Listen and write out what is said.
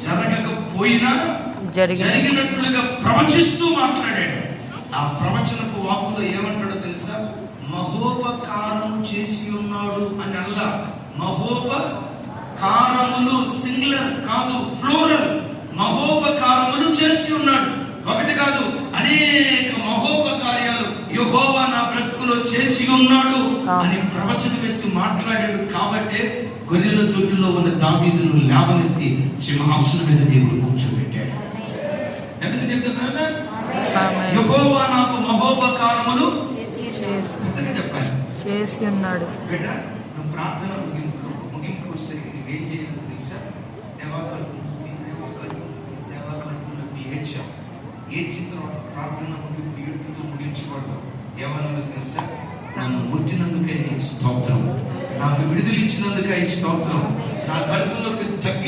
జరగకపోయినా జరిగినట్లుగా ప్రవచిస్తూ మాట్లాడాడు. ఆ ప్రవచనపు వాక్కులో ఏమంటాడో తెలుసా? మహోపకారం చేసి ఉన్నాడు అని అల్లా. మహోపకారములు సింగులర్ కాదు, ఫ్లోరల్. మహోపకారములు చేసి ఉన్నాడు, ఒకటి కాదు, అనేక మహోపకార్యాలు యెహోవా నా బ్రతుకులో చేసి ఉన్నాడు అని ప్రవచనం ఎత్తి మాట్లాడాడు. కాబట్టి గొర్రెల దొడ్డిలో ఉన్న దావీదును లేవనెత్తి సింహాసనం మీద దేవుడు కూర్చోబెట్టాడు. ఎందుకు చెప్తాను? యెహోవా నాకు మహోపకారములు కొత్తగా చెప్పాలి చేసి ఉన్నాడు. బిడ్డ, నువ్వు ప్రార్థన ముగింపు సరికి నువ్వేం చేయాలో తెలుసా? దేవాకల్పును ఏడ్చావు. ఏడ్చిన తర్వాత ప్రార్థన ముగింపు ఏడుపుతో ముగించబడతావు. ఏమన్నా తెలుసా? నన్ను ముట్టినందుకై నీకు స్తోత్రం, నాకు విడుదల ఇచ్చినందుకై స్తోత్రం, నా కడుపులోకి తగ్గి